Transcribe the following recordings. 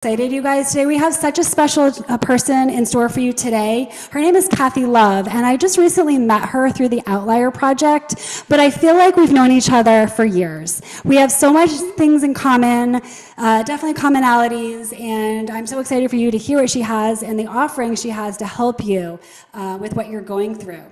Excited, you guys. Today we have such a special person in store for you today. Her name is Kathy Love, and I just recently met her through the Outlier Project, but I feel like we've known each other for years. We have so much things in common, definitely commonalities, and I'm so excited for you to hear what she has and the offering she has to help you with what you're going through.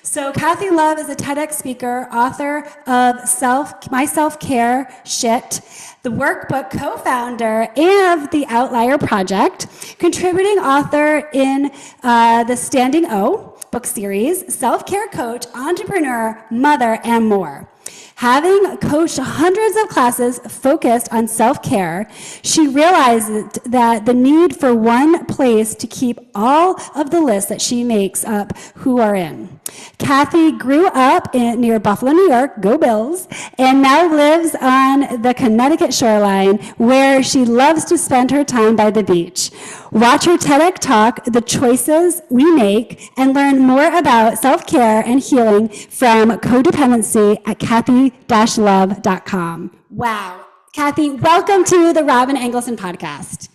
So Kathy Love is a TEDx speaker, author of My Self-Care Shit, the workbook co-founder of the Outlier Project, contributing author in the Standing O book series, self-care coach, entrepreneur, mother, and more. Having coached hundreds of classes focused on self-care, she realized that the need for one place to keep all of the lists that she makes up who are in. Kathy grew up near Buffalo, New York, go Bills, and now lives on the Connecticut shoreline where she loves to spend her time by the beach. Watch her TEDx talk, The Choices We Make, and learn more about self-care and healing from codependency at kathy-love.com. Wow. Kathy, welcome to the Robyn Engelson podcast.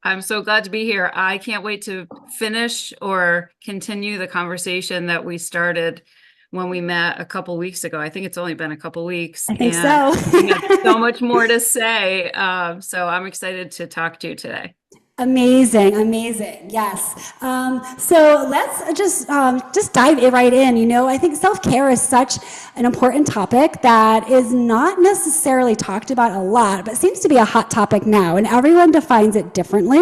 I'm so glad to be here. I can't wait to finish or continue the conversation that we started when we met a couple weeks ago. I think it's only been a couple weeks. I think so. We have so much more to say. So I'm excited to talk to you today. Amazing, amazing. Yes. So let's just dive right in. You know, I think self-care is such an important topic that is not necessarily talked about a lot, but seems to be a hot topic now, and everyone defines it differently.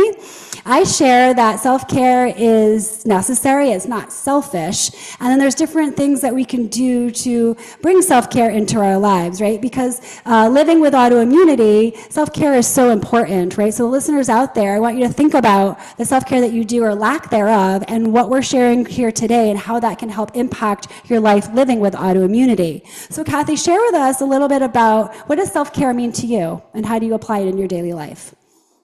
I share that self-care is necessary, it's not selfish, and then there's different things that we can do to bring self-care into our lives, right? Because living with autoimmunity, self-care is so important, right? So listeners out there, I want you to think about the self-care that you do or lack thereof and what we're sharing here today and how that can help impact your life living with autoimmunity. So Kathy, share with us a little bit about what does self-care mean to you and how do you apply it in your daily life?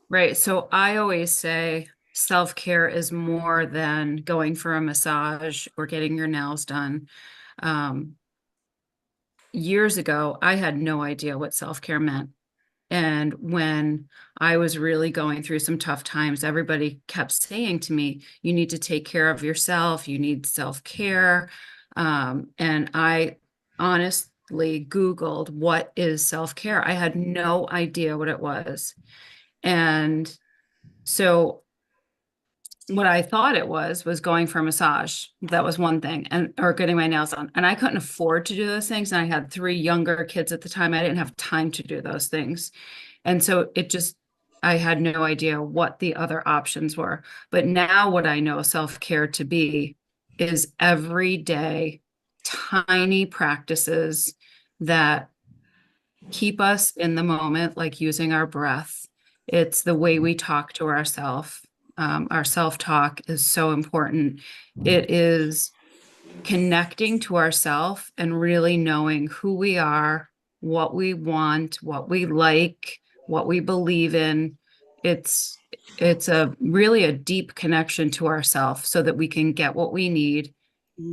Right. So I always say self-care is more than going for a massage or getting your nails done. Years ago, I had no idea what self-care meant. And when I was really going through some tough times, everybody kept saying to me, you need to take care of yourself. You need self-care. And I honestly Googled, what is self-care? I had no idea what it was. And so what I thought it was going for a massage. That was one thing, or getting my nails done. And I couldn't afford to do those things. And I had 3 younger kids at the time. I didn't have time to do those things. And so I had no idea what the other options were. But now what I know self-care to be is everyday tiny practices that keep us in the moment, like using our breath. It's the way we talk to ourselves. Our self-talk is so important. It is connecting to ourselves and really knowing who we are, what we want, what we like, what we believe in. It's really a deep connection to ourselves so that we can get what we need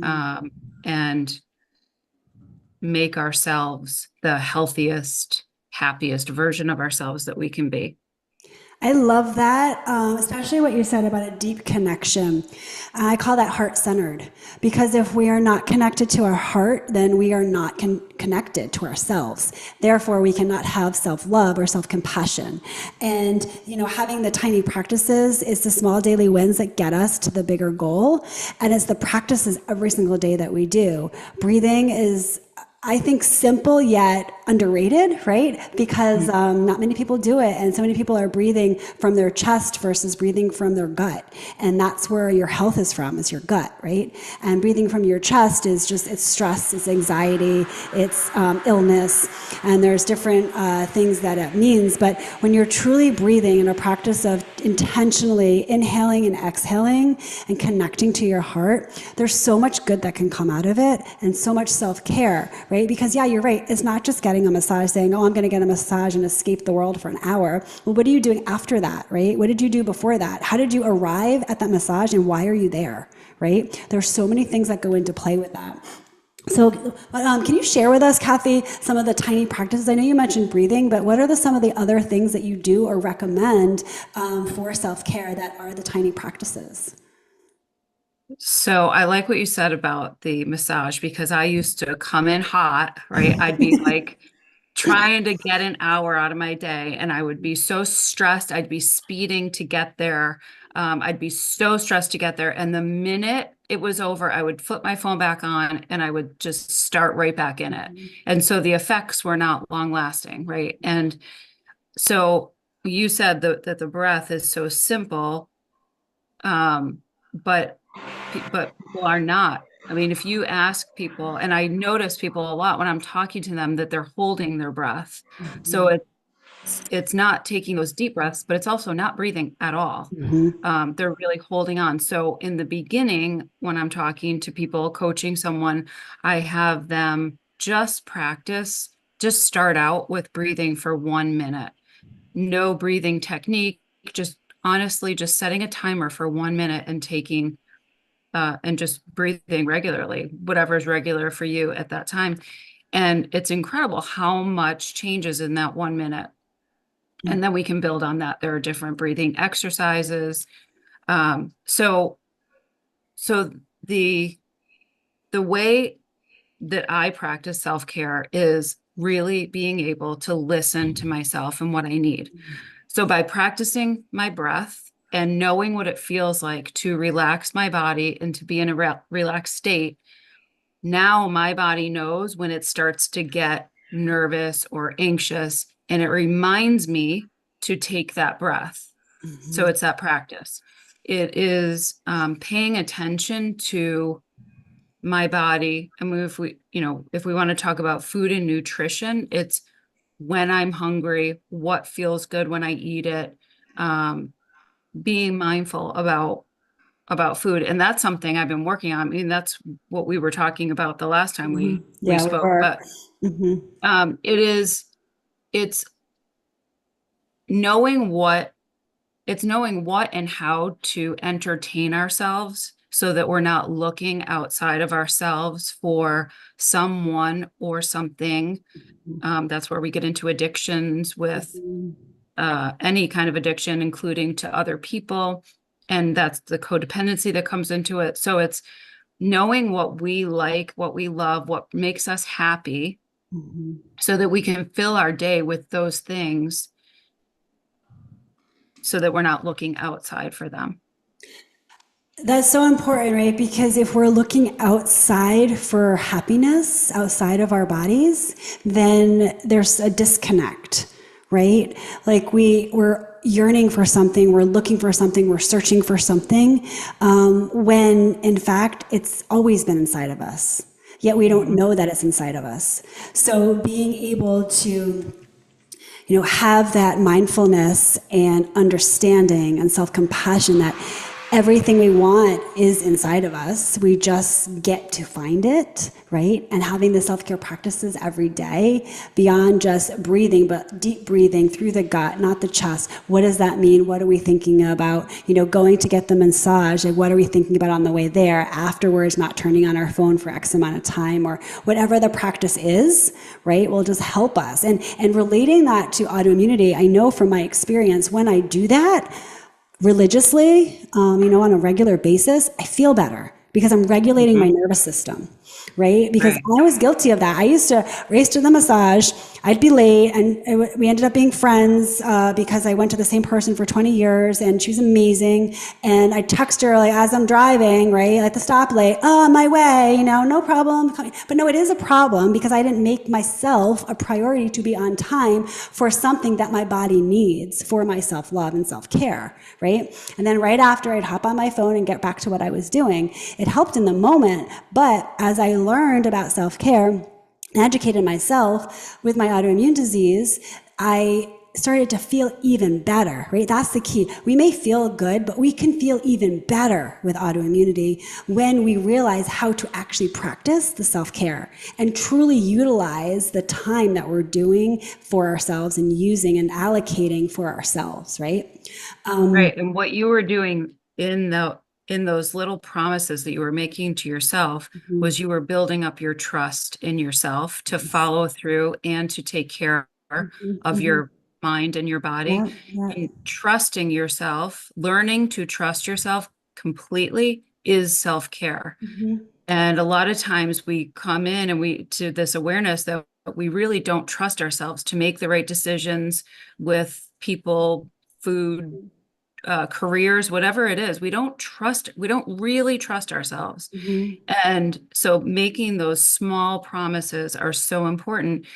and make ourselves the healthiest, happiest version of ourselves that we can be. I love that, especially what you said about a deep connection. I call that heart-centered, because if we are not connected to our heart, then we are not connected to ourselves. Therefore, we cannot have self-love or self-compassion. And, you know, having the tiny practices is the small daily wins that get us to the bigger goal. And it's the practices every single day that we do. Breathing is, I think, simple yet underrated, right? Because not many people do it, and so many people are breathing from their chest versus breathing from their gut, and that's where your health is from, is your gut, right? And breathing from your chest is just, it's stress, it's anxiety, it's illness, and there's different things that it means. But when you're truly breathing in a practice of intentionally inhaling and exhaling and connecting to your heart, there's so much good that can come out of it, and so much self-care, right? Because yeah, you're right, it's not just getting a massage saying, oh, I'm going to get a massage and escape the world for an hour. Well, what are you doing after that, right? What did you do before that? How did you arrive at that massage, and why are you there, right? There's so many things that go into play with that. So, can you share with us, Kathy, some of the tiny practices? I know you mentioned breathing, but what are some of the other things that you do or recommend for self-care that are the tiny practices? So I like what you said about the massage because I used to come in hot, right? I'd be like trying to get an hour out of my day and I would be so stressed. I'd be speeding to get there. I'd be so stressed to get there. And the minute it was over, I would flip my phone back on and I would just start right back in it. And so the effects were not long lasting, right? And so you said that the breath is so simple, but but people are not. I mean, if you ask people, and I notice people a lot when I'm talking to them that they're holding their breath. So it's not taking those deep breaths, but it's also not breathing at all. Mm-hmm. They're really holding on. So in the beginning, when I'm talking to people, coaching someone, I have them just practice, just start out with breathing for 1 minute. No breathing technique, just honestly, just setting a timer for 1 minute and taking and just breathing regularly, whatever is regular for you at that time. And it's incredible how much changes in that 1 minute. And then we can build on that. There are different breathing exercises. So so the way that I practice self-care is really being able to listen to myself and what I need. So by practicing my breath and knowing what it feels like to relax my body and to be in a relaxed state, now my body knows when it starts to get nervous or anxious, and it reminds me to take that breath. So it's that practice. It is paying attention to my body. I mean, if we want to talk about food and nutrition, it's when I'm hungry, what feels good when I eat it, being mindful about food. And that's something I've been working on. I mean, that's what we were talking about the last time we Yeah, we spoke. were. But it's knowing what knowing what and how to entertain ourselves so that we're not looking outside of ourselves for someone or something. That's where we get into addictions with any kind of addiction, including to other people. And that's the codependency that comes into it. So it's knowing what we like, what we love, what makes us happy, so that we can fill our day with those things so that we're not looking outside for them. That's so important, right? Because if we're looking outside for happiness, outside of our bodies, then there's a disconnect, right? Like we're yearning for something, we're looking for something, we're searching for something, when in fact it's always been inside of us. Yet we don't know that it's inside of us. So being able to have that mindfulness and understanding and self-compassion that everything we want is inside of us. We just get to find it, right? And having the self-care practices every day beyond just breathing, but deep breathing through the gut, not the chest. What does that mean? What are we thinking about? Going to get the massage, like what are we thinking about on the way there? Afterwards, not turning on our phone for X amount of time, or whatever the practice is, right? Will just help us. And relating that to autoimmunity, I know from my experience, when I do that, religiously, on a regular basis, I feel better because I'm regulating my nervous system, right? Because Right. I was guilty of that. I used to race to the massage. I'd be late, and we ended up being friends because I went to the same person for 20 years, and she was amazing. And I text her like as I'm driving, right, at the stoplight, "Oh, on my way, no problem." But no, it is a problem because I didn't make myself a priority to be on time for something that my body needs for my self-love and self-care, right? And then right after, I'd hop on my phone and get back to what I was doing. It helped in the moment, but as I learned about self-care and educated myself with my autoimmune disease, I started to feel even better, right? That's the key. We may feel good, but we can feel even better with autoimmunity when we realize how to actually practice the self-care and truly utilize the time that we're doing for ourselves and using and allocating for ourselves, right? Right. And what you were doing in in those little promises that you were making to yourself Mhm. was you were building up your trust in yourself to follow through and to take care Mhm. of Mhm. your mind and your body. Yeah, yeah. And trusting yourself, learning to trust yourself completely is self-care. Mhm. And a lot of times we come in and we to this awareness that we really don't trust ourselves to make the right decisions with people, food, careers, whatever it is. We don't really trust ourselves. Mhm. And so making those small promises are so important.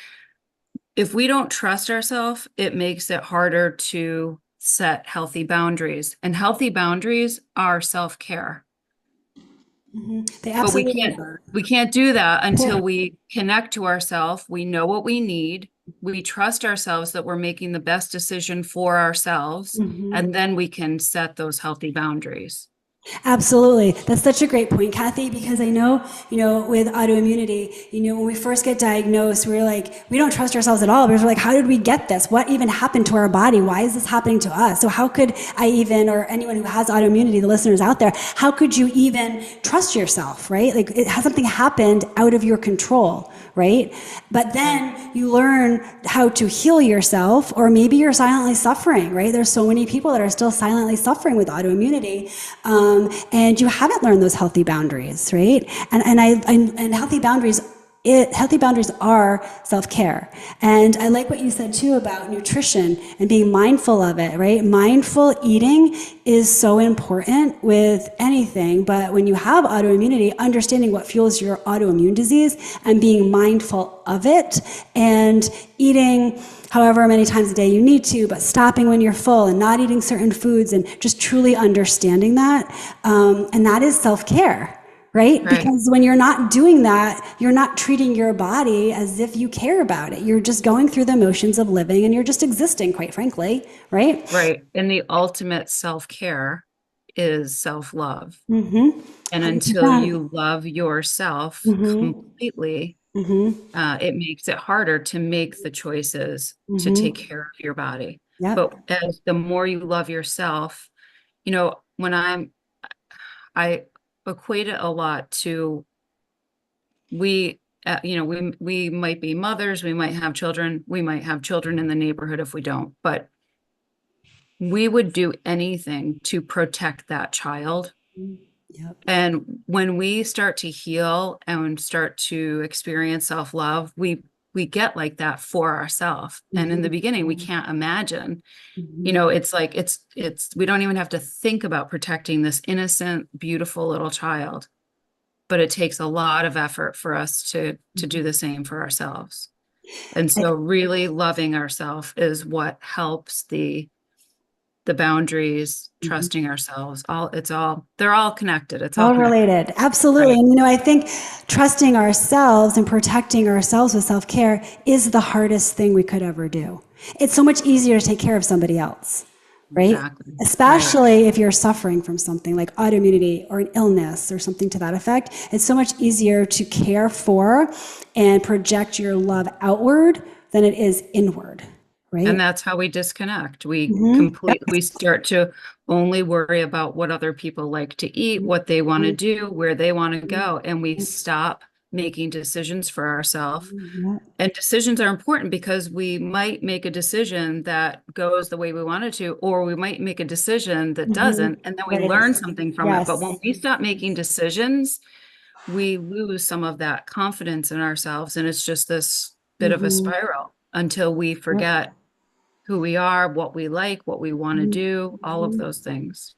If we don't trust ourselves, it makes it harder to set healthy boundaries. And healthy boundaries are self-care. Mhm. They But absolutely are. we can't do that Yeah. until we connect to ourselves. We know what we need. We trust ourselves that we're making the best decision for ourselves, Mhm. and then we can set those healthy boundaries. Absolutely. That's such a great point, Kathy, because I know, with autoimmunity, when we first get diagnosed, we're like, we don't trust ourselves at all because we're like, how did we get this? What even happened to our body? Why is this happening to us? So how could I even, or anyone who has autoimmunity, the listeners out there, how could you even trust yourself, right? Like it has something happened out of your control, right? But Right. then you learn how to heal yourself, or maybe you're silently suffering, right? There's so many people that are still silently suffering with autoimmunity, and you haven't learned those healthy boundaries, right? And healthy boundaries are self-care. And I like what you said too about nutrition and being mindful of it, right? Mindful eating is so important with anything, but when you have autoimmunity, understanding what fuels your autoimmune disease and being mindful of it and eating however many times a day you need to, but stopping when you're full and not eating certain foods and just truly understanding that. And that is self-care. Right? Right. Because when you're not doing that, you're not treating your body as if you care about it. You're just going through the motions of living and you're just existing, quite frankly, right? Right. And the ultimate self-care is self-love. Mm-hmm. And until 100%. you love yourself Mm-hmm. completely, Mm-hmm. it makes it harder to make the choices to take Mm-hmm. care of your body. Yep. But as the more you love yourself, when I equate it a lot to we might be mothers, we might have children, we might have children in the neighborhood if we don't, but we would do anything to protect that child. Yep. And when we start to heal and start to experience self-love, we get like that for ourselves. And in the beginning, we Mm-hmm. can't imagine. Mm-hmm. It's like it's we don't even have to think about protecting this innocent, beautiful little child. But it takes a lot of effort for us to do the same for ourselves. And so really loving ourselves is what helps the boundaries, Mm-hmm. trusting ourselves. They're all connected. It's all All connected. related. Absolutely. Right. And I think trusting ourselves and protecting ourselves with self care is the hardest thing we could ever do. It's so much easier to take care of somebody else, right? Exactly. Right. Especially if you're suffering from something like autoimmunity or an illness or something to that effect. It's so much easier to care for and project your love outward than it is inward, And right? that's how we disconnect. Mm-hmm. Yep. We start to only worry about what other people like to eat, what they want to do, where they want to go, and we stop making decisions for ourselves. Yep. And decisions are important because we might make a decision that goes the way we want it to, or we might make a decision that Mm-hmm. doesn't, and then we That it learn is. something from it. But when Yes. we stop making decisions, we lose some of that confidence in ourselves. And it's just this bit of a Mm-hmm. spiral until we Yep. forget who we are, what we like, what we want to do, all of Mm-hmm. those things.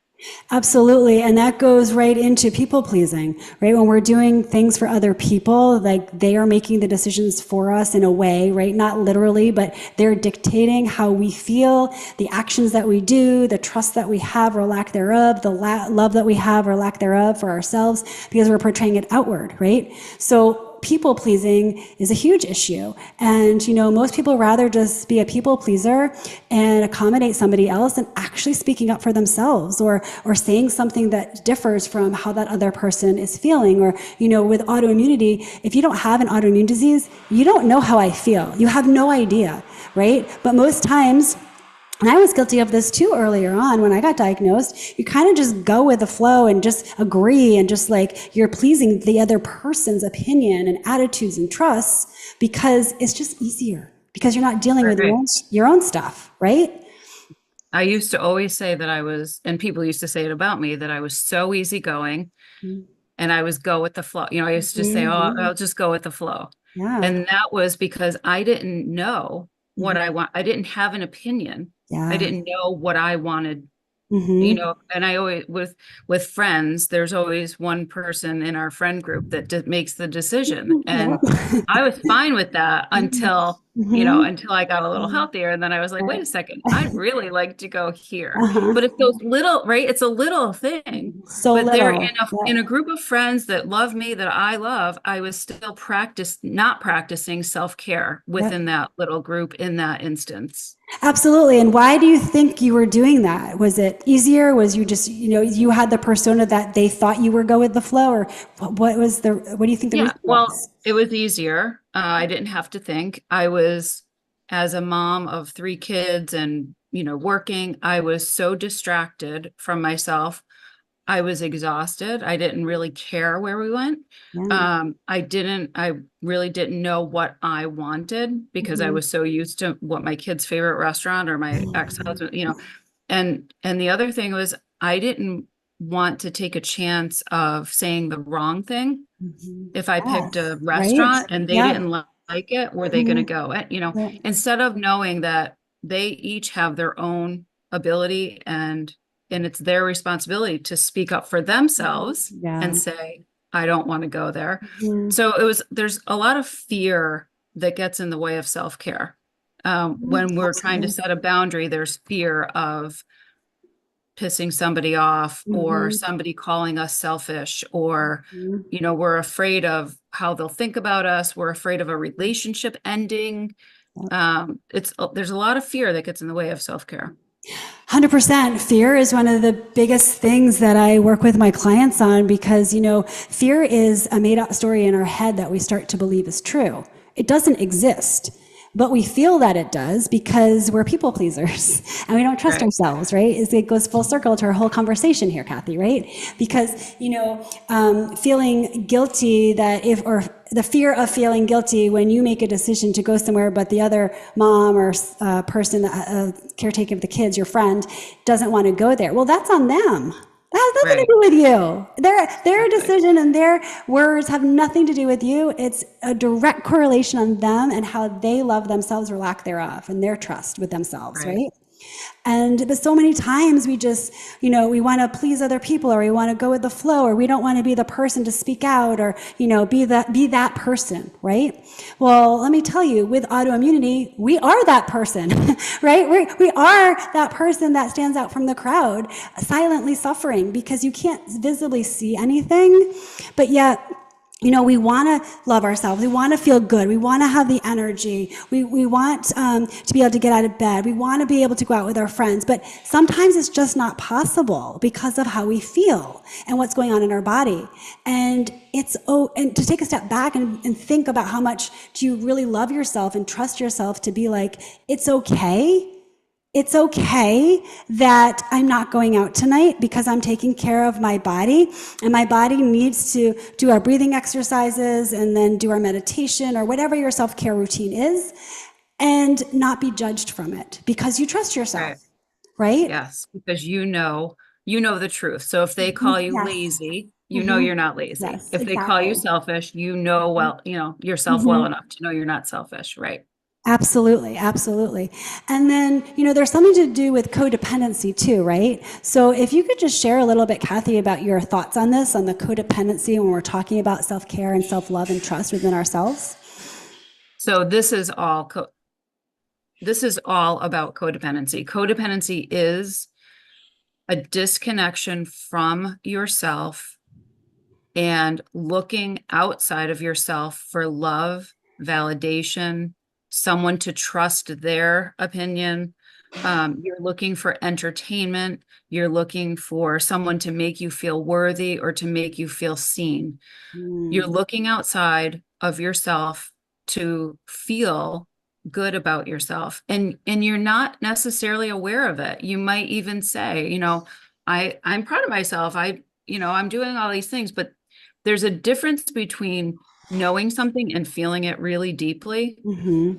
Absolutely. And that goes right into people pleasing, right? When we're doing things for other people, like they are making the decisions for us in a way, right? Not literally, but they're dictating how we feel, the actions that we do, the trust that we have or lack thereof, the love that we have or lack thereof for ourselves, because we're portraying it outward, right? So people pleasing is a huge issue. And, most people rather just be a people pleaser and accommodate somebody else than actually speaking up for themselves or saying something that differs from how that other person is feeling. Or, with autoimmunity, if you don't have an autoimmune disease, you don't know how I feel. You have no idea, right? But most times, And I was guilty of this too earlier on when I got diagnosed. You kind of just go with the flow and just agree and just like you're pleasing the other person's opinion and attitudes and trusts because it's just easier because you're not dealing with Right. your own stuff, right? I used to always say that I was, and people used to say it about me, that I was so easygoing and I was go with the flow. You know, I used to just say, oh, Mm-hmm. I'll just go with the flow. Yeah. And that was because I didn't know what I Mm-hmm. want. I didn't have an opinion. I Yeah. didn't know what I wanted, you Mm-hmm. know, and I always, with friends, there's always one person in our friend group that makes the decision. Yeah. And I was fine with that until, you know, Mm-hmm. until I got a little healthier. And then I was like, wait a second, I'd really like to go here. But it's Uh-huh. those little, right? It's a little thing, So but they're little. in a Yeah. group of friends that love me, that I love. I was still not practicing self-care Yep. within that little group in that instance. Absolutely. And why do you think you were doing that? Was it easier? Was you just, you had the persona that they thought you were go with the flow, or what do you think the Yeah, reason well, was? it was easier. I didn't have to think. I was, as a mom of three kids and, you know, working, I was so distracted from myself. I was exhausted. I didn't really care where we went. Yeah. I really didn't know what I wanted because I Mhm. was so used to what my kid's favorite restaurant or my ex-husband, you know, and the other thing was I didn't want to take a chance of saying the wrong thing. Mhm. If I picked Yes. a Right? restaurant and they Yeah. didn't like it, were they going to Mhm. go? And, you know, Yeah. instead of knowing that they each have their own ability and it's their responsibility to speak up for themselves Yeah. and say, I don't want to go there. Mhm. So there's a lot of fear that gets in the way of self-care. When we're trying to Absolutely. set a boundary, there's fear of pissing somebody off or Mhm. somebody calling us selfish or, Mhm. you know, we're afraid of how they'll think about us. We're afraid of a relationship ending. Yep. There's a lot of fear that gets in the way of self-care. 100%. Fear is one of the biggest things that I work with my clients on because, fear is a made up story in our head that we start to believe is true. It doesn't exist, but we feel that it does because we're people pleasers and we don't trust Right. ourselves, right? It goes full circle to our whole conversation here, Kathy, right? Because, feeling guilty or the fear of feeling guilty when you make a decision to go somewhere, but the other mom or person, caretaker of the kids, your friend, doesn't want to go there. Well, that's on them. That has nothing to Right. do with you. Their Exactly. decision and their words have nothing to do with you. It's a direct correlation on them and how they love themselves or lack thereof and their trust with themselves, Right. right? But so many times we just, we want to please other people or we want to go with the flow or we don't want to be the person to speak out or, be that person, right? Well, let me tell you, with autoimmunity, we are that person, right? We are that person that stands out from the crowd, silently suffering because you can't visibly see anything, but yet we want to love ourselves. We want to feel good. We want to have the energy. We want to be able to get out of bed. We want to be able to go out with our friends. But sometimes it's just not possible because of how we feel and what's going on in our body. And to take a step back and think about how much do you really love yourself and trust yourself to be like, it's okay. It's okay that I'm not going out tonight because I'm taking care of my body, and my body needs to do our breathing exercises and then do our meditation or whatever your self-care routine is, and not be judged from it because you trust Right. yourself, right? Yes. Because you know the truth. So if they call you Yes. lazy, you know Hmm. you're not lazy. Yes, If they call you exactly. selfish, you know, well, you know, yourself well Hmm. enough to know you're not selfish. Right. Absolutely, absolutely. And then, there's something to do with codependency too, right? So if you could just share a little bit, Kathy, about your thoughts on this, on the codependency when we're talking about self-care and self-love and trust within ourselves. So this is all about codependency. Codependency is a disconnection from yourself and looking outside of yourself for love, validation, someone to trust their opinion. You're looking for entertainment. You're looking for someone to make you feel worthy or to make you feel seen. You're Mm, looking outside of yourself to feel good about yourself, and you're not necessarily aware of it. You might even say, I'm proud of myself. I'm doing all these things, but there's a difference between knowing something and feeling it really deeply. Hmm.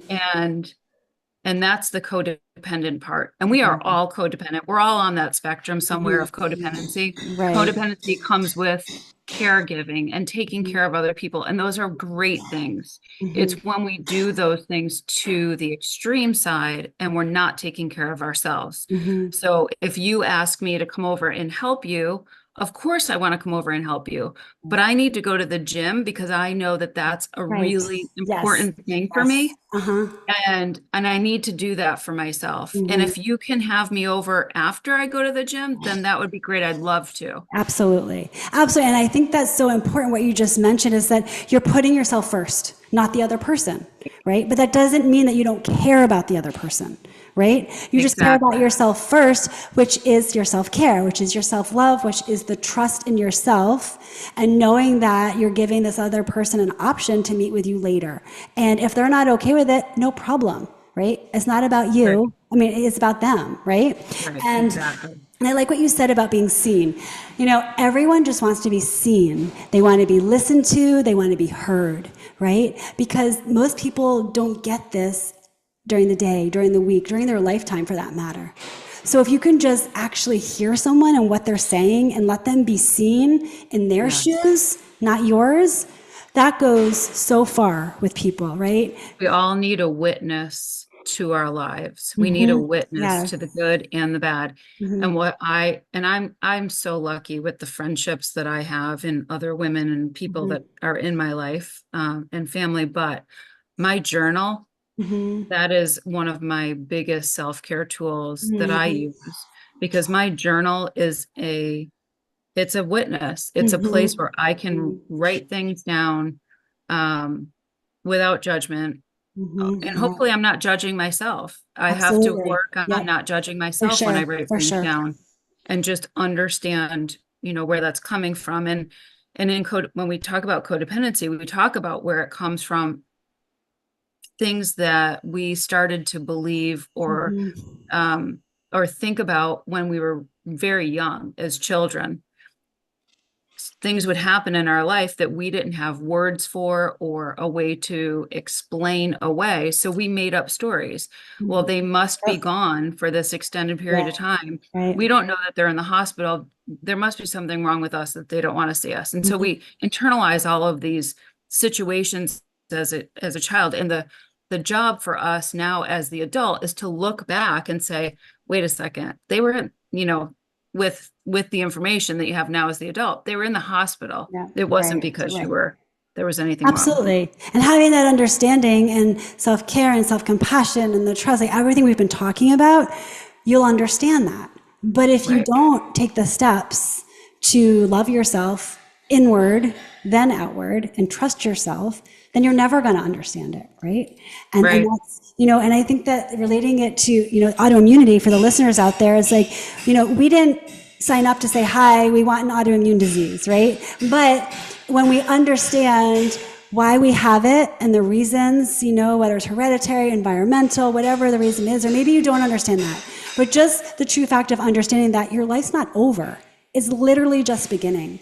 And that's the codependent part. And we are all codependent. We're all on that spectrum somewhere of codependency. Right. Codependency comes with caregiving and taking care of other people. And those are great things. Hmm. It's when we do those things to the extreme side and we're not taking care of ourselves. Hmm. So if you ask me to come over and help you, of course I want to come over and help you, but I need to go to the gym because I know that that's a Right. really Yes. important thing for Yes. me. Uh-huh. And I need to do that for myself. And Hmm. if you can have me over after I go to the gym, then that would be great. I'd love to. Absolutely. Absolutely. And I think that's so important. What you just mentioned is that you're putting yourself first, not the other person, right? But that doesn't mean that you don't care about the other person, right? You just care about Exactly. yourself first, which is your self care, which is your self love, which is the trust in yourself and knowing that you're giving this other person an option to meet with you later. And if they're not okay with it, no problem, right? It's not about Right. you. I mean, it's about them, right? Right. And Exactly. and I like what you said about being seen. Everyone just wants to be seen. They want to be listened to. They want to be heard, right? Because most people don't get this during the day, during the week, during their lifetime for that matter. So if you can just actually hear someone and what they're saying and let them be seen in their Yes. shoes, not yours, that goes so far with people, right? We all need a witness to our lives. We need a Mm-hmm. witness to the Yes. good and the bad. Mm-hmm. And I'm so lucky with the friendships that I have and other women and people Mm-hmm. that are in my life, and family. But my journal, Mm-hmm. that is one of my biggest self-care tools that I Mm-hmm. use, because my journal is it's a witness. It's a place Mm-hmm. where I can write things down, um, without judgment. And Mm-hmm. hopefully I'm not judging myself. I have to Absolutely. work on Yep. not judging For myself when I sure. write For things sure. down and just understand, where that's coming from. And in code, when we talk about codependency, we talk about where it comes from, things that we started to believe Mm-hmm. um, or think about when we were very young as children. Things would happen in our life that we didn't have words for or a way to explain away. So we made up stories. Well, Mm-hmm. they must be Yep. gone for this extended period Yeah. of time. Right. We don't know that they're in the hospital. There must be something wrong with us that they don't want to see us. And so Mm-hmm. we internalize all of these situations as a child. And the job for us now as the adult is to look back and say, wait a second, they were, with the information that you have now as the adult, they were in the hospital. Yeah. It Right. wasn't because Right. there was anything wrong. Absolutely. And having that understanding and self care and self compassion and the trust, like everything we've been talking about, you'll understand that. But if you Right. don't take the steps to love yourself inward, then outward, and trust yourself, then you're never going to understand it, right? And Right. that's, and I think that relating it to, autoimmunity for the listeners out there is like, we didn't sign up to say, hi, we want an autoimmune disease, right? But when we understand why we have it and the reasons, whether it's hereditary, environmental, whatever the reason is, or maybe you don't understand that, but just the true fact of understanding that your life's not over, it's literally just beginning.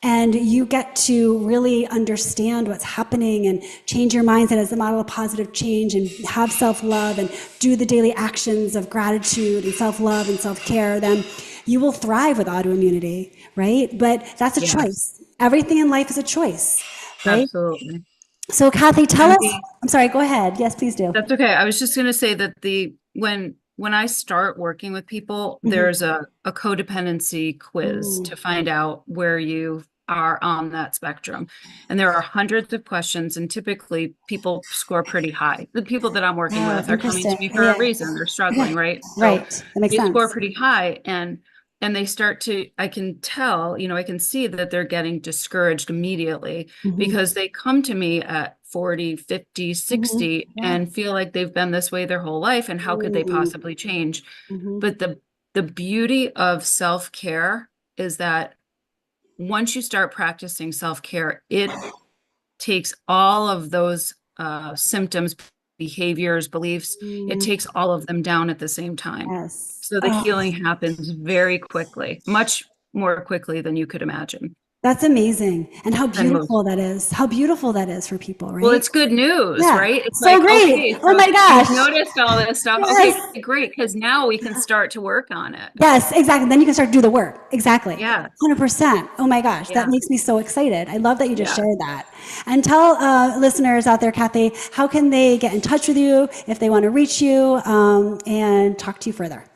And you get to really understand what's happening and change your mindset as a model of positive change and have self-love and do the daily actions of gratitude and self-love and self-care, then you will thrive with autoimmunity, right? But that's a Yes, choice. Everything in life is a choice, right? absolutely. So Kathy, tell And us, I'm sorry, go ahead. Yes, please do. that's okay. I was just going to say that when I start working with people, Mm-hmm. there's a codependency quiz to find out where you are on that spectrum. And there are hundreds of questions, and typically people score pretty high. The people that I'm working Oh, with are coming to interesting. me for a Yeah. reason. They're Yeah. struggling, right? So Right. That makes they score sense. pretty high, and they start to, I can tell, I can see that they're getting discouraged immediately Mm-hmm. because they come to me at 40, 50, Mm-hmm. 60 Yeah. and feel like they've been this way their whole life, and how could they possibly change? Mm-hmm. But the beauty of self-care is that once you start practicing self-care, it takes all of those symptoms behaviors, beliefs. It Mm, takes all of them down at the same time. yes. So the Oh, healing happens very quickly, much more quickly than you could imagine. that's amazing. And how Than most. beautiful that is. How beautiful that is for people, Well, right? it's good news, Yeah. right? It's So like, great. okay, Oh so my you've gosh. noticed all this stuff. Okay, Yes. great, because now we can start to work on it. Yes, exactly. Then you can start to do the work. Exactly. Yes. 100%. Oh my gosh, that Yeah. makes me so excited. I love that you just Yeah. shared that. And tell listeners out there, Kathy, how can they get in touch with you if they want to reach you and talk to you further?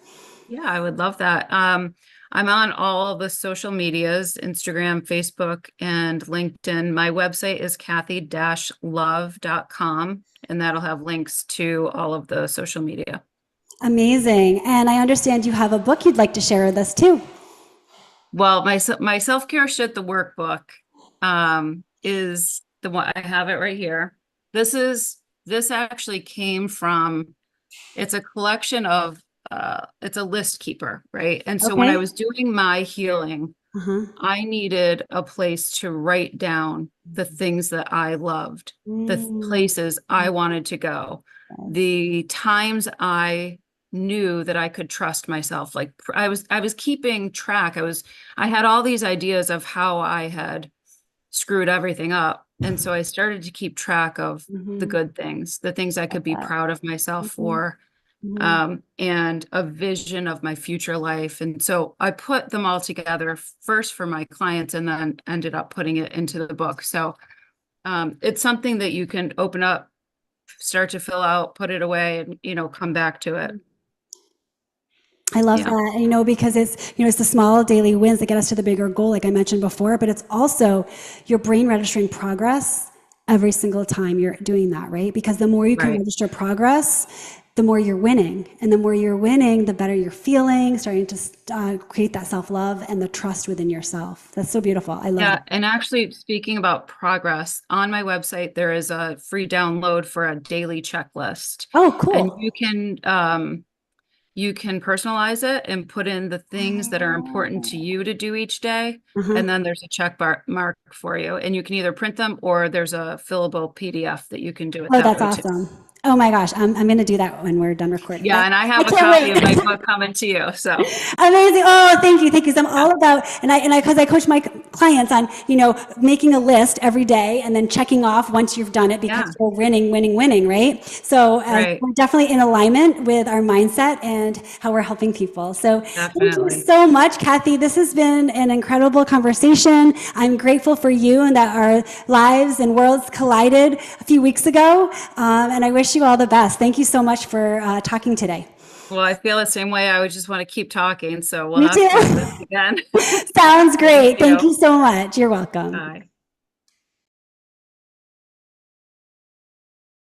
Yeah, I would love that. I'm on all the social medias, Instagram, Facebook, and LinkedIn. My website is kathy-love.com, and that'll have links to all of the social media. Amazing. And I understand you have a book you'd like to share with us too. Well, my self-care shit, the workbook, is the one. I have it right here. This actually came from, it's a collection of it's a list keeper, right? And so when I Okay. was doing my healing, Uh-huh. I needed a place to write down the things that I loved, the Mm, places I wanted to go, yes. the times I knew that I could trust myself. Like I was keeping track. I had all these ideas of how I had screwed everything up. And so I started to keep track of the Mm-hmm. good things, the things I Love could be that. proud of myself Mm-hmm. for, Mm-hmm. and a vision of my future life. And so I put them all together first for my clients and then ended up putting it into the book. So it's something that you can open up, start to fill out, put it away, and come back to it. I love Yeah, that. And, because it's the small daily wins that get us to the bigger goal, like I mentioned before, but it's also your brain registering progress every single time you're doing that, right? Because the more you can right. register progress, the more you're winning. And the more you're winning, the better you're feeling, starting to create that self love and the trust within yourself. That's so beautiful. I love Yeah, that. and actually speaking about progress, on my website there is a free download for a daily checklist. Oh, And cool. you can personalize it and put in the things that are important to you to do each day. Uh-huh. And then there's a mark for you. And you can either print them or there's a fillable PDF that you can do it Oh, that that's way too. awesome. Oh my gosh, I'm going to do that when we're done recording. Yeah, and I I have a can't copy of my wait. book coming to you. So Amazing. Oh, thank you. Thank you. So I'm yeah, all about, because I coach my clients on, making a list every day and then checking off once you've done it because yeah, you're winning, winning, winning, right? So right. we're definitely in alignment with our mindset and how we're helping people. So thank you Definitely. so much, Kathy. This has been an incredible conversation. I'm grateful for you and that our lives and worlds collided a few weeks ago. And I wish you all the best. Thank you so much for talking today. Well, I feel the same way. I would just want to keep talking. So we'll Me have too. to do this again. Sounds Thank great. Thank you. you so much. You're welcome. Bye.